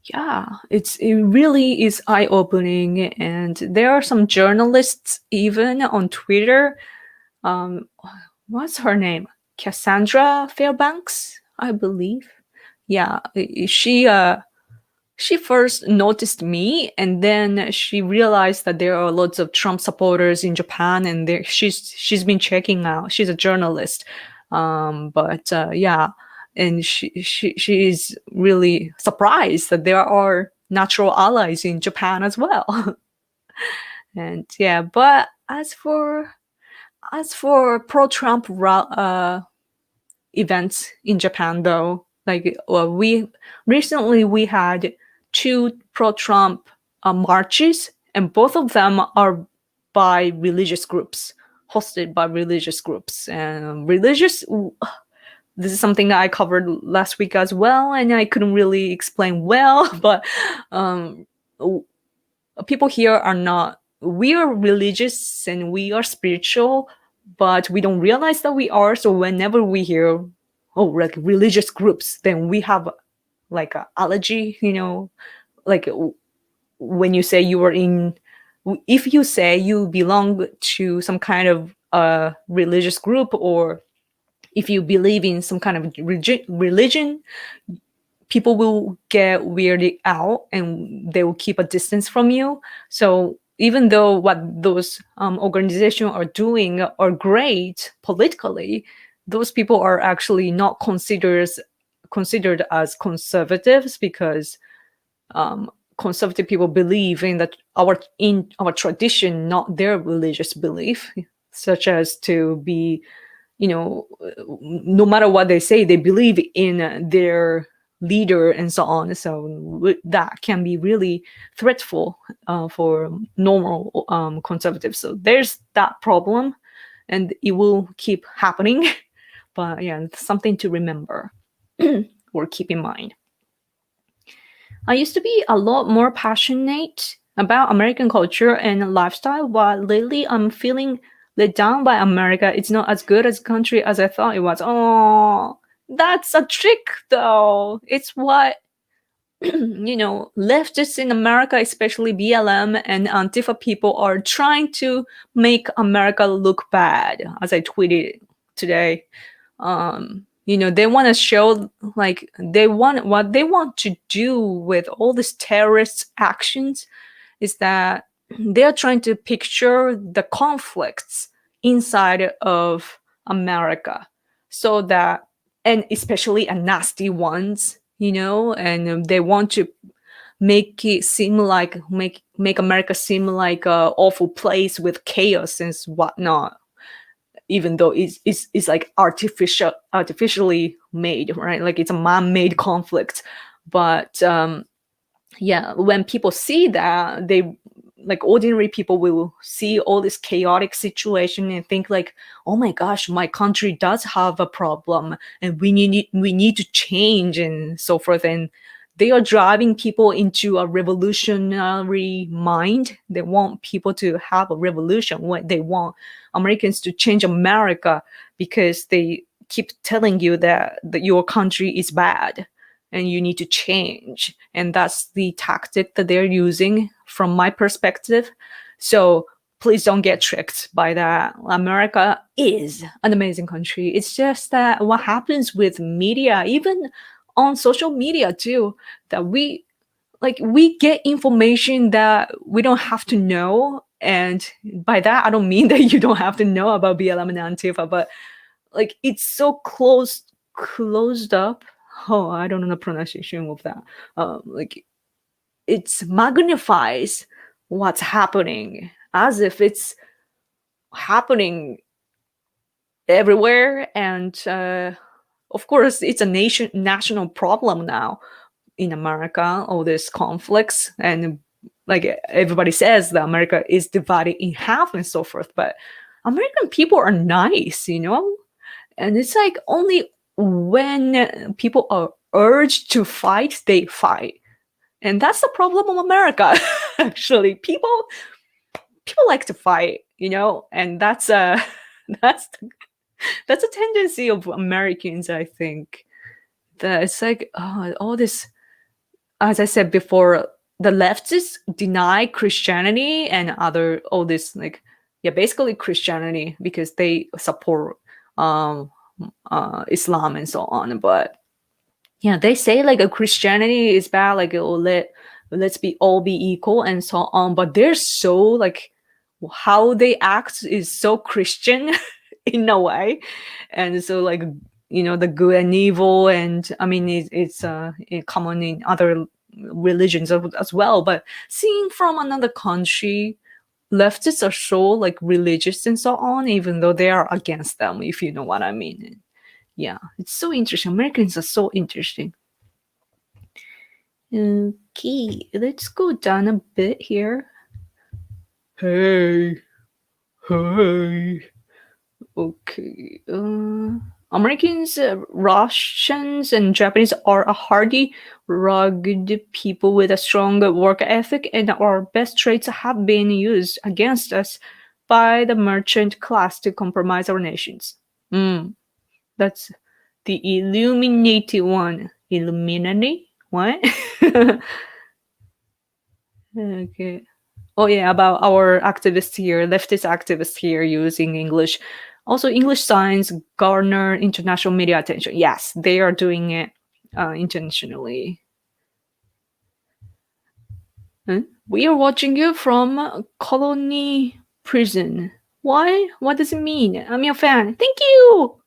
yeah, it really is eye-opening. And there are some journalists even on Twitter. What's her name? Cassandra Fairbanks, I believe. Yeah, she first noticed me, and then she realized that there are lots of Trump supporters in Japan, and she's been checking out. She's a journalist, yeah, and she's really surprised that there are natural allies in Japan as well. And yeah, but as for pro-Trump events in Japan, though, Like we had 2 pro-Trump marches, and both of them are by religious groups, hosted by religious groups. And this is something that I covered last week as well, and I couldn't really explain well, but people here are not, we are religious and we are spiritual, but we don't realize that we are. So whenever we hear, oh, like religious groups, then we have like an allergy, like when you say you are in, if you say you belong to some kind of religious group, or if you believe in some kind of religion, people will get weirded out and they will keep a distance from you. So even though what those organizations are doing are great politically, those people are actually not considered as conservatives, because conservative people believe in that in our tradition, not their religious belief, such as to be, no matter what they say, they believe in their leader and so on. So that can be really threatful for normal conservatives. So there's that problem, and it will keep happening. But yeah, it's something to remember or keep in mind. I used to be a lot more passionate about American culture and lifestyle, but lately I'm feeling let down by America. It's not as good as a country as I thought it was. Oh, that's a trick though. It's what leftists in America, especially BLM and Antifa people, are trying to make America look bad, as I tweeted today. They want to show, like, what they want to do with all these terrorist actions is that they're trying to picture the conflicts inside of America, so that, and especially nasty ones, and they want to make it seem like make America seem like a awful place with chaos and whatnot, even though it's like artificially made, right? Like it's a man-made conflict. But when people see that, they, like, ordinary people will see all this chaotic situation and think like, oh my gosh, my country does have a problem and we need to change and so forth. And they are driving people into a revolutionary mind. They want people to have a revolution. They want Americans to change America, because they keep telling you that your country is bad and you need to change. And that's the tactic that they're using from my perspective. So please don't get tricked by that. America is an amazing country. It's just that what happens with media, even on social media too, that we get information that we don't have to know. And by that, I don't mean that you don't have to know about BLM and Antifa, but like it's so closed up. Oh, I don't know the pronunciation of that. Like it magnifies what's happening as if it's happening everywhere. And of course, it's a national problem now in America, all these conflicts. And like everybody says that America is divided in half and so forth. But American people are nice, And it's like only when people are urged to fight, they fight. And that's the problem of America. Actually, people like to fight, and that's a tendency of Americans, I think. That it's like all this, as I said before, the leftists deny Christianity and all this, like, basically Christianity, because they support Islam and so on. But they say like a Christianity is bad, like let's all be equal and so on. But they're so like, how they act is so Christian in a way. And so like, the good and evil, and I mean it's common in other religions as well. But seeing from another country, leftists are so like religious and so on, even though they are against them, if you know what I mean. Yeah, it's so interesting. Americans are so interesting. Okay, let's go down a bit here. Hey. Okay. Americans, Russians, and Japanese are a hardy, rugged people with a strong work ethic, and our best traits have been used against us by the merchant class to compromise our nations. That's the Illuminati one. Illuminati? What? Okay. Oh yeah, about our activists here, leftist activists here using English. Also, English signs garner international media attention. Yes, they are doing it intentionally. We are watching you from Colony Prison. Why? What does it mean? I'm your fan. Thank you!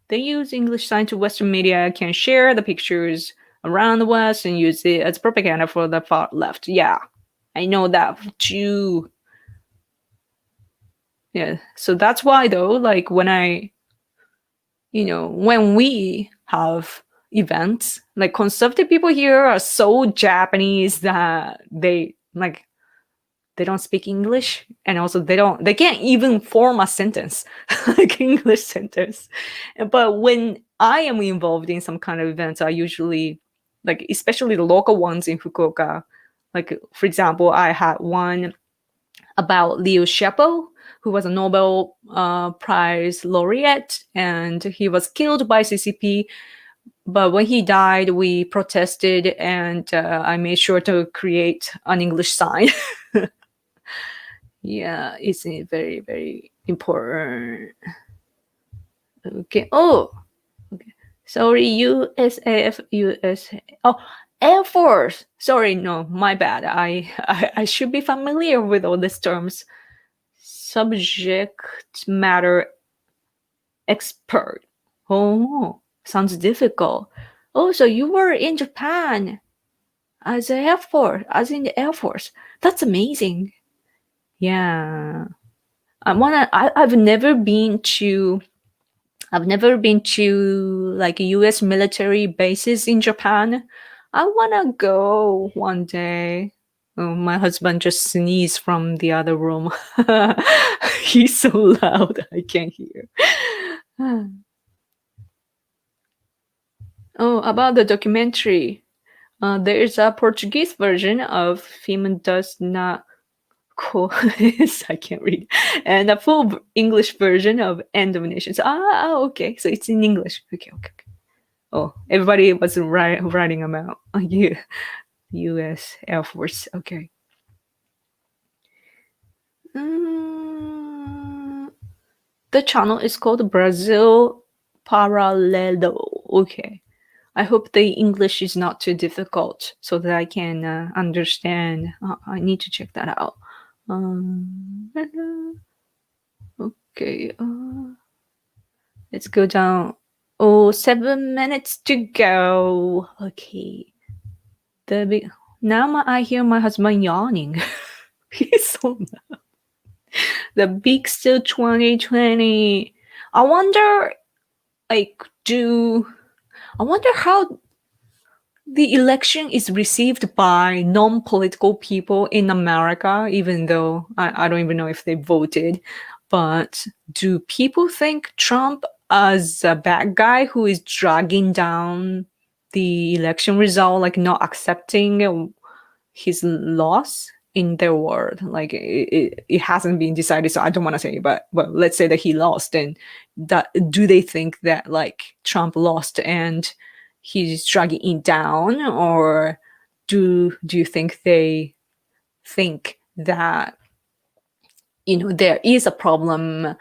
They use English sign to Western media can share the pictures around the West and use it as propaganda for the far left. Yeah, I know that too. Yeah, so that's why though, like when we have events, like conservative people here are so Japanese that they don't speak English, and also they can't even form a sentence, like English sentence. But when I am involved in some kind of events, I usually, like especially the local ones in Fukuoka, like for example, I had one about Liu Xiaobo, who was a Nobel Prize laureate, and he was killed by CCP. But when he died, we protested, and I made sure to create an English sign. Yeah, it's very, very important. Okay. Oh, okay. Sorry, USAF, USA. Oh, Air Force. Sorry, no, my bad. I should be familiar with all these terms. Subject matter expert. Oh, sounds difficult. Oh, so you were in Japan as in the Air Force. That's amazing. Yeah. I've never been to like US military bases in Japan. I wanna go one day. Oh, my husband just sneezed from the other room. He's so loud, I can't hear. Oh, about the documentary. There is a Portuguese version of Film Does Not Cool. I can't read. And a full English version of End of Nations. Okay. So it's in English. Okay. Oh, everybody was writing about U.S. Air Force. Okay. The channel is called Brazil Paralelo. Okay. I hope the English is not too difficult so that I can understand. I need to check that out. Okay. Let's go down. Oh, 7 minutes to go. Okay. Now I hear my husband yawning. He's so loud. The big still 2020. I wonder how the election is received by non-political people in America, even though I don't even know if they voted. But do people think Trump as a bad guy who is dragging down the election result, like not accepting his loss in their world? Like it hasn't been decided, so I don't want to say, but let's say that he lost, and do they think that like Trump lost and he's dragging it down, or do you think they think that there is a problem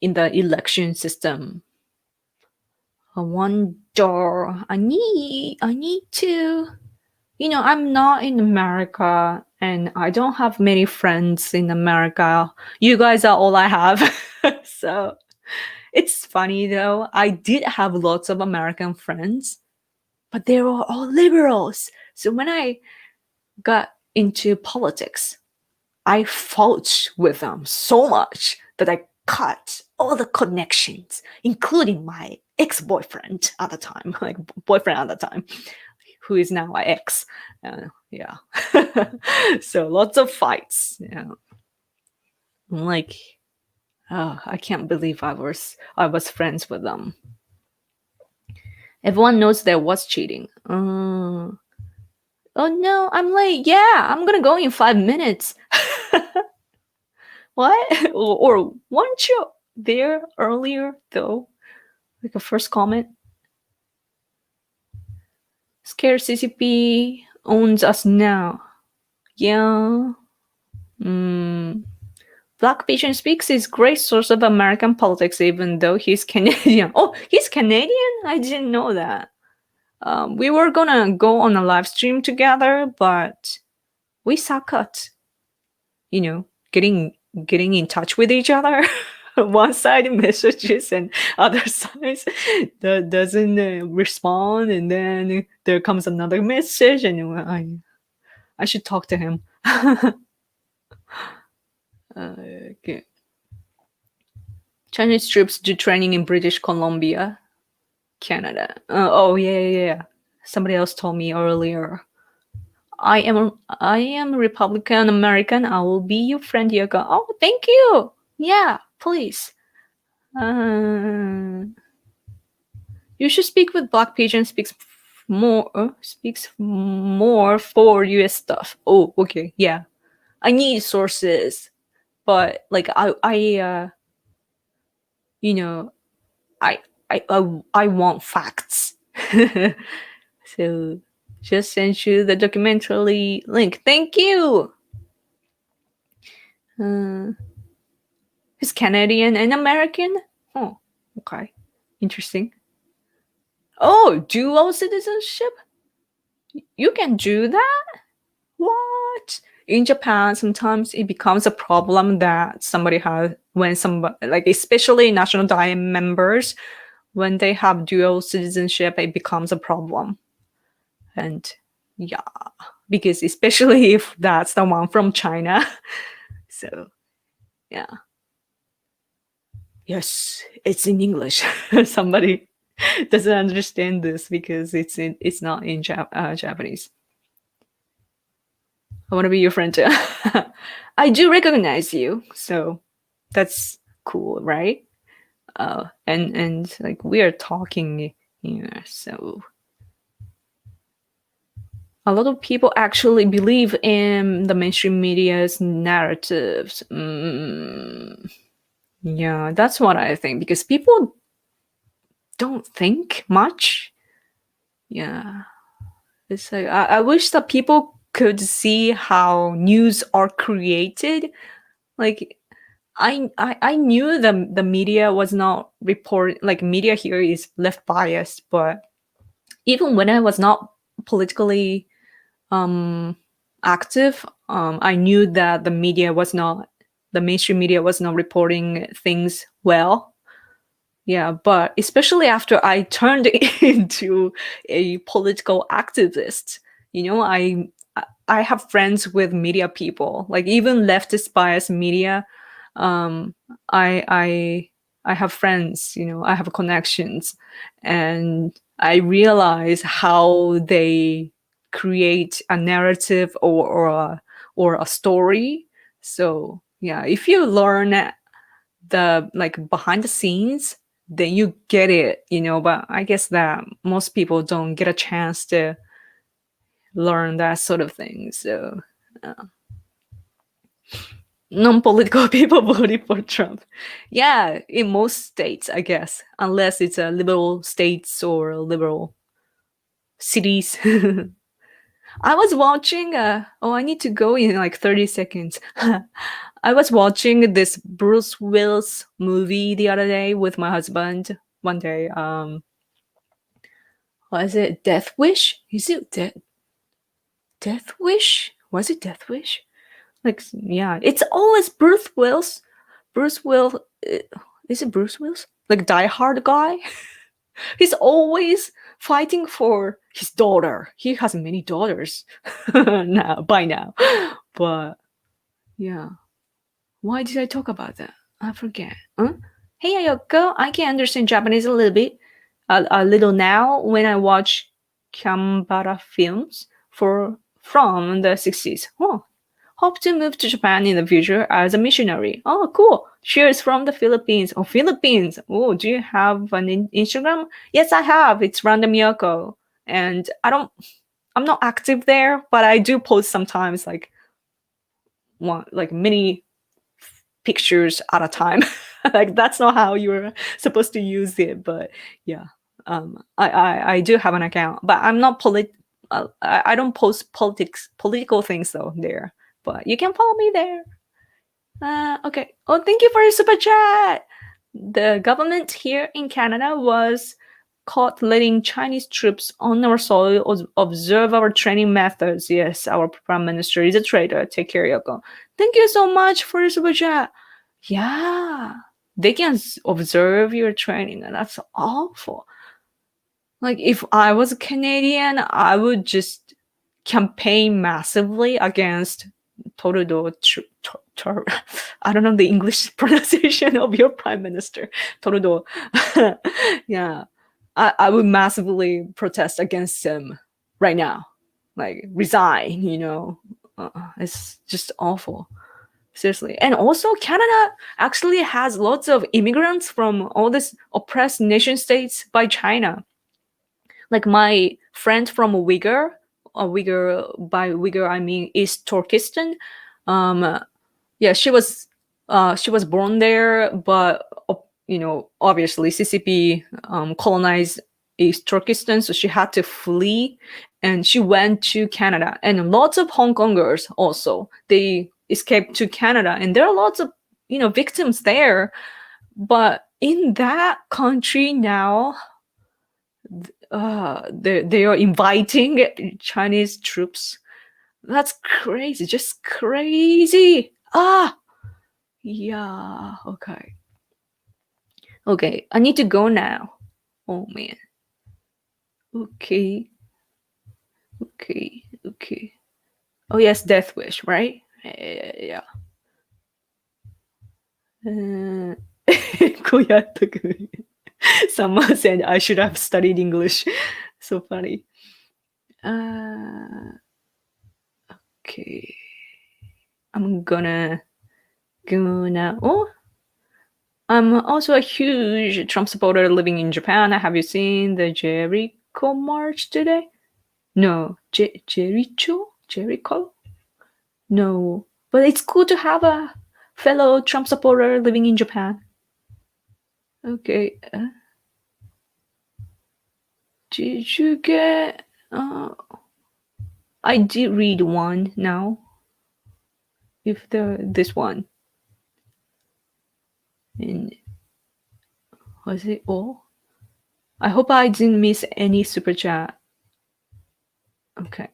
in the election system? I wonder. I need to. I'm not in America, and I don't have many friends in America. You guys are all I have. So it's funny though. I did have lots of American friends, but they were all liberals. So when I got into politics, I fought with them so much that I cut all the connections, including my ex-boyfriend at the time, like boyfriend at the time, who is now my ex. Yeah. So lots of fights. Yeah. I'm like, oh, I can't believe I was friends with them. Everyone knows there was cheating. Oh no, I'm late. Yeah, I'm gonna go in 5 minutes. What? Or weren't you there earlier though? Like a first comment. Scared CCP owns us now. Yeah. Black Pigeon Speaks is great source of American politics, even though he's Canadian. Oh, he's Canadian? I didn't know that. We were gonna go on a live stream together, but we suck at, getting in touch with each other. One side messages and other side doesn't respond, and then there comes another message, and I should talk to him. Okay. Chinese troops do training in British Columbia, Canada. Oh yeah. Somebody else told me earlier. I am Republican American. I will be your friend, Yoko. Oh, thank you. Yeah, please. You should speak with Black Pigeon. Speaks more for US stuff. Oh, okay. Yeah, I need sources, but like I want facts. So just sent you the documentary link. Thank you. He's Canadian and American. Oh, okay. Interesting. Oh, dual citizenship? You can do that? What? In Japan, sometimes it becomes a problem that somebody has, when somebody, like especially National Diet members, when they have dual citizenship, it becomes a problem. And yeah, because especially if that's the one from China. So yeah. Yes, it's in English. Somebody doesn't understand this because it's not in Japanese. I want to be your friend too. I do recognize you, so that's cool, right? And like we are talking here, so a lot of people actually believe in the mainstream media's narratives. Yeah, that's what I think, because people don't think much. Yeah. It's like I wish that people could see how news are created. Like I knew the media was not like media here is left biased, but even when I was not politically active, I knew that the mainstream media was not reporting things well. Yeah, but especially after I turned into a political activist, I have friends with media people, like even leftist biased media. I have friends, I have connections, and I realize how they create a narrative or a story. So yeah, if you learn the like behind the scenes, then you get it, but I guess that most people don't get a chance to learn that sort of thing. So non-political people voted for Trump. Yeah, in most states, I guess, unless it's a liberal states or liberal cities. I was watching I need to go in like 30 seconds. I was watching this Bruce Willis movie the other day with my husband one day. What is it? Death Wish? Is it Death Wish? Was it Death Wish? Like, yeah, it's always Bruce Willis. Bruce Willis. Is it Bruce Willis? Like Die Hard guy? He's always fighting for his daughter. He has many daughters by now. But yeah. Why did I talk about that? I forget. Hey Ayoko, I can understand Japanese a little bit, a little now when I watch Kambara films from the 60s. Oh, hope to move to Japan in the future as a missionary. Oh, cool. Cheers from the Philippines. Oh, Philippines. Oh, do you have an Instagram? Yes, I have. It's Random Yoko. And I'm not active there, but I do post sometimes like many pictures at a time. Like that's not how you're supposed to use it, but yeah. I do have an account, but I'm not I don't post political things though there. But you can follow me there. Okay. Oh, thank you for your super chat. The government here in Canada was caught letting Chinese troops on our soil observe our training methods. Yes, our prime minister is a traitor. Take care, Yoko. Thank you so much for your super chat. Yeah, they can observe your training, and that's awful. Like, if I was a Canadian, I would just campaign massively against Torudo. I don't know the English pronunciation of your prime minister, Torudo. Yeah, I would massively protest against him right now. Like, resign, it's just awful. Seriously. And also, Canada actually has lots of immigrants from all these oppressed nation states by China. Like my friend from Uyghur, by Uyghur I mean East Turkestan. Yeah, she was born there, but obviously CCP colonized East Turkestan, so she had to flee, and she went to Canada. And lots of Hong Kongers also, they escaped to Canada, and there are lots of victims there. But in that country now, they are inviting Chinese troops. That's crazy, just crazy. Yeah, okay. Okay, I need to go now. Oh man. Okay. Oh yes, Death Wish, right? Yeah. Someone said I should have studied English. So funny. Okay. I'm gonna go now. Oh, I'm also a huge Trump supporter living in Japan. Have you seen the Jericho March today? No. Jericho? No. But it's cool to have a fellow Trump supporter living in Japan. Okay. Did you get... I did read one now. If this one. And was it all? I hope I didn't miss any super chat. Okay.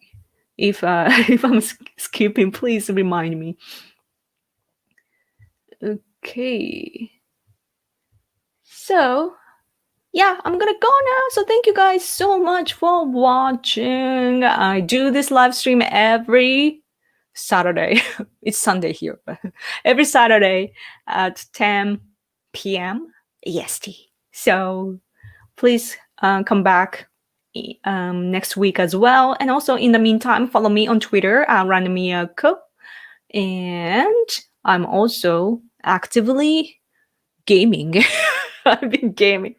If I'm skipping, please remind me. Okay. So, yeah, I'm gonna go now. So thank you guys so much for watching. I do this live stream every Saturday. It's Sunday here, but every Saturday at 10 p.m. EST. So please come back next week as well. And also in the meantime, follow me on Twitter at randomyoko. And I'm also actively gaming. I've been gaming.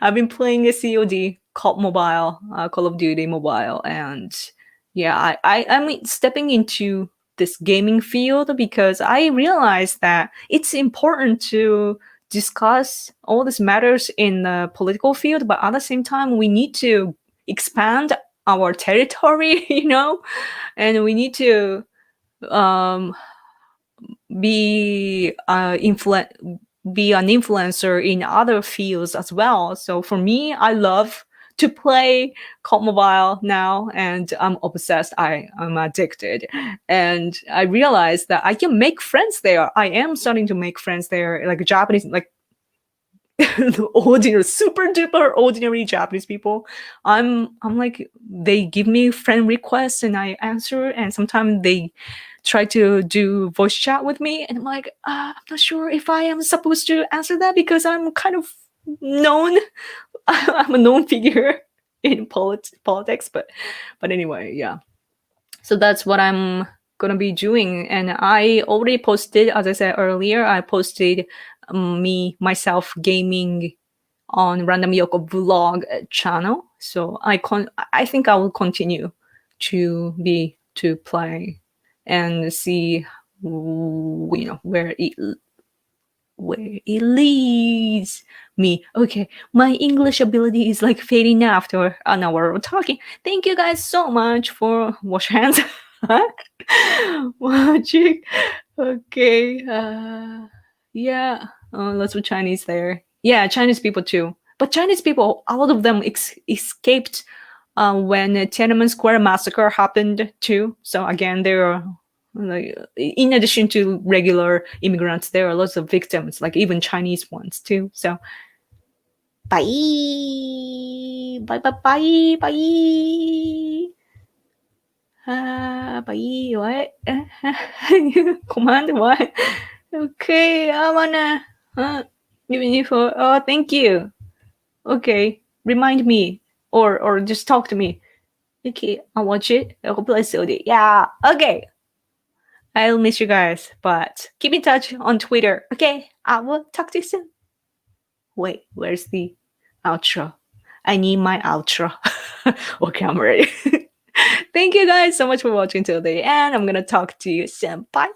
I've been playing a COD, Call of Duty Mobile, and yeah, I'm stepping into this gaming field because I realized that it's important to discuss all these matters in the political field, but at the same time, we need to expand our territory, and we need to be an influencer in other fields as well. So for me, I love to play COD Mobile now, and I'm obsessed. I'm addicted, and I realized that I can make friends there. I am starting to make friends there, like Japanese, like the ordinary, super duper ordinary Japanese people. I'm like, they give me friend requests and I answer, and sometimes they try to do voice chat with me, and I'm like, I'm not sure if I am supposed to answer that because I'm kind of known. I'm a known figure in politics, but anyway, yeah. So that's what I'm gonna be doing, and I already posted, as I said earlier, I posted myself gaming on Random Yoko vlog channel. So I think I will continue to play and see where it leads me. Okay, my English ability is like fading after an hour of talking. Thank you guys so much for wash hands. Watching. Okay. Yeah. Lots of Chinese there. Yeah, Chinese people too. But Chinese people, a lot of them escaped when the Tiananmen Square massacre happened too. So again, there are like, in addition to regular immigrants, there are lots of victims, like even Chinese ones too. So bye. Bye. What? Command what? Okay, I wanna even if thank you. Okay, remind me or just talk to me. Okay, I'll watch it. I'll play Sodi. Yeah, okay. I'll miss you guys, but keep in touch on Twitter. Okay, I will talk to you soon. Wait, where's the outro? I need my outro. Okay, I'm ready. Thank you guys so much for watching till the end. I'm gonna talk to you soon. Bye.